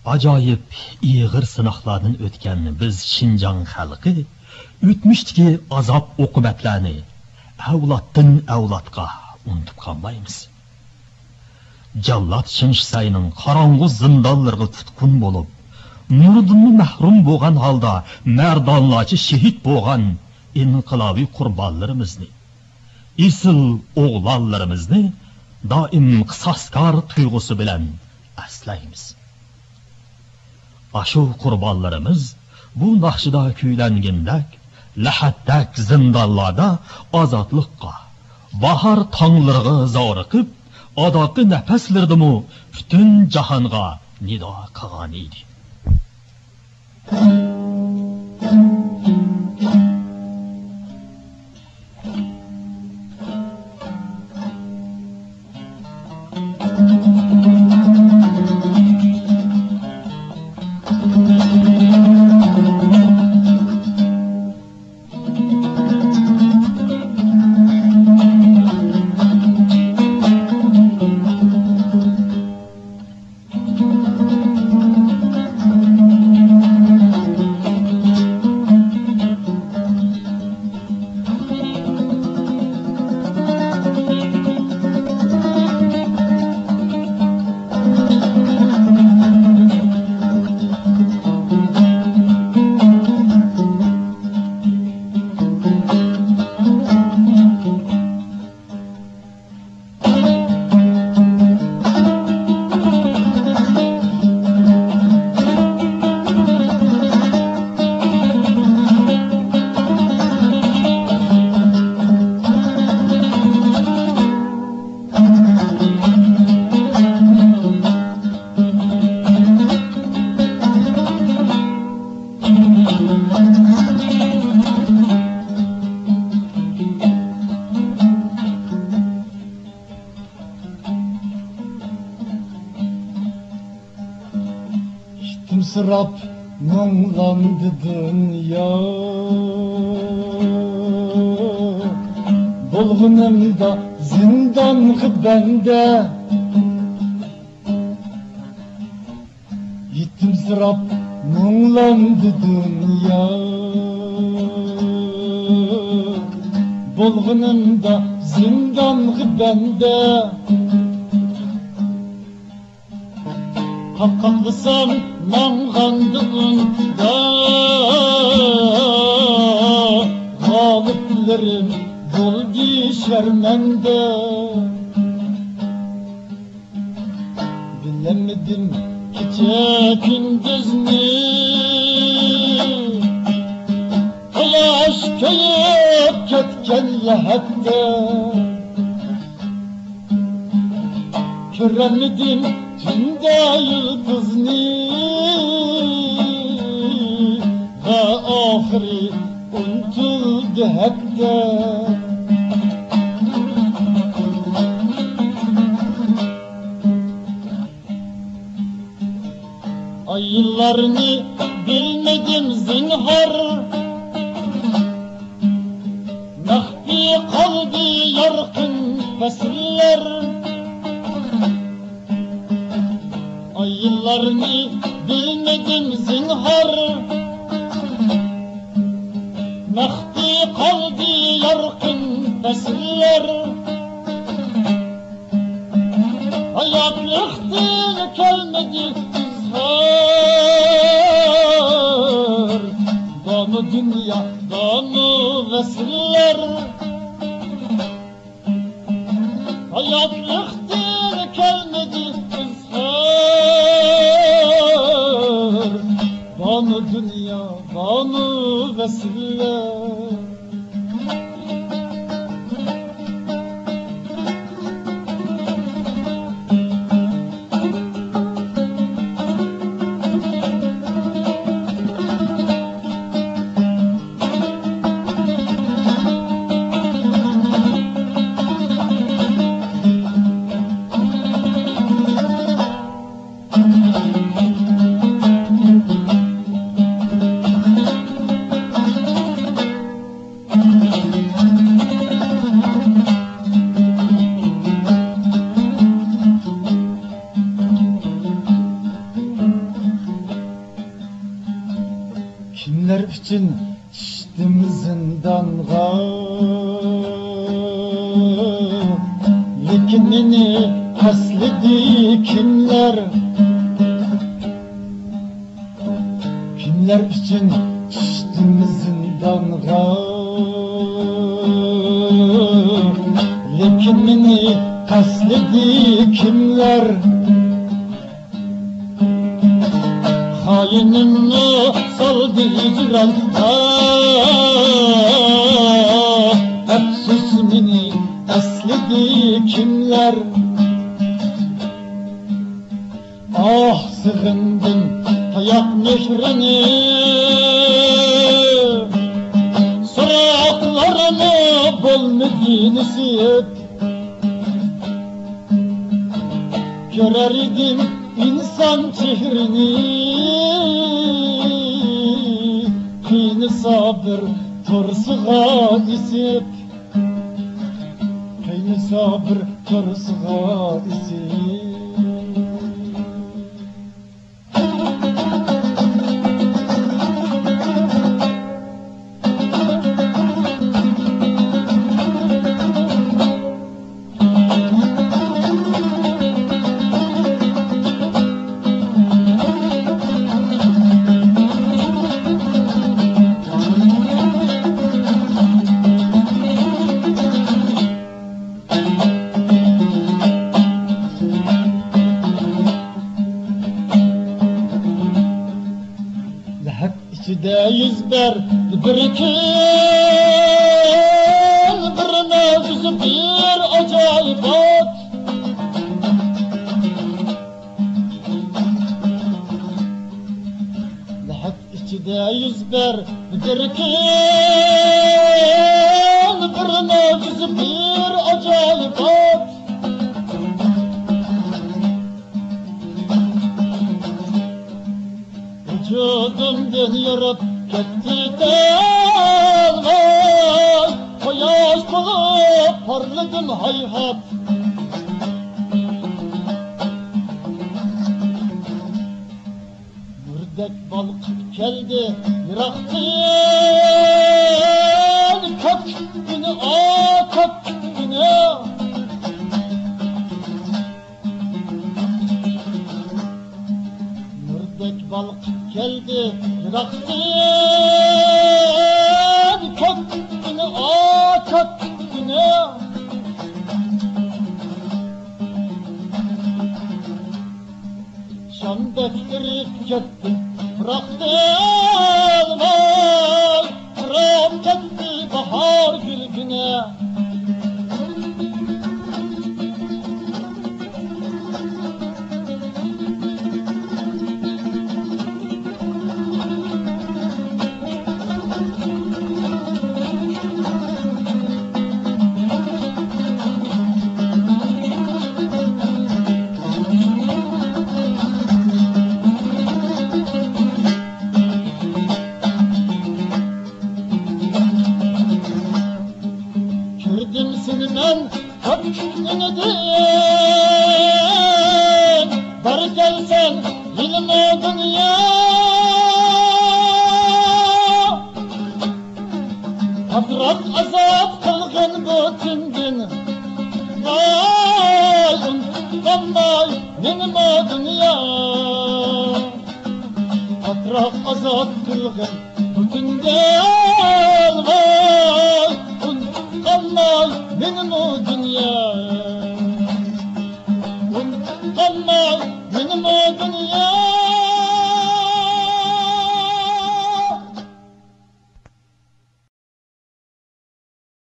Acayip iğir sınaqlardan ötken biz Şinjan xalqi o'tmishdagi azob oqibatlarni avloddan avlodga unutib qolmaymiz. Jallat Shinsayning qorong'u zindonlarga tutqun bo'lib, nuridan mahrum bo'lgan holda mardonlarcha shahid bo'lgan inqilobiy qurbonlarimizni, esil o'g'lonlarimizni doim qisoskor tuyg'usi bilan aslaymiz. Aşu qurbonlarimiz bu naqshida kuylangandek lahatdak zindonlarda ozodlikqa, bahor tonglarga zoriqib, odoqi nafaslardimi butun jahonga nido qilgan edi. Sırap mumlandı dünya, bulgunumda zindan bende. Gittim sırap mumlandı dünya, bulgunumda zindan bende. Kapkanlısam mangandığında galiplerim buldu şermende. Bilemedim gece gündüzünü, Kalaş köyüp ketken lahette. Göremedim tünde yıldızını ve ahiri unutuldu hepte. Aylarını bilmedim zinhar, mahfi kaldı yarkın fesiller. Aylarını bilmedim zinhar, mahfi kaldı yarkın fesiller. Hayatlıktır gelmedi izhar, damı dünya, damı vesiller. Hayatlıktır gelmedi izhar, damı dünya, damı vesiller. için düştüm zindanğa. Lekin meni aslidi kimler? Kimler için düştüm zindanğa? Lekin meni aslidi kimler? Hainimni saldı hicran. Efsus meni aslidi kimler? Ah sığındım hayat mehrini, soraklarımı bolmadı nasip. Görer idim insan çehrini, kıyını sabır torsuğa isip. Kıyını sabır torsuğa isip. İçide yüzber birikin, bir mevzusu bir acayibat. Lahat içide yüzber birikin, bir mevzusu bir acayibat. Vücudumdan yarıp gitti dallar, koyaş bulup parladım hayhat. Mürdek balkıp geldi yıraktın, kökünü kökünü. Mürdek balkıp geldi yıraktın, kökünü kökünü. Şam'daki erip gitti bıraktın vay, kırıp gitti bahar gülgüne. Gördüm seni ben kökünü değil, bari gelsen yilim o dünya. Kadrat azap kılgın bütün gün, vay unutkanmay benim o dünya. Kadrat azap kılgın bütün gün, vay unutkanmay benim o dünya. Unutkanmay benim o dünya.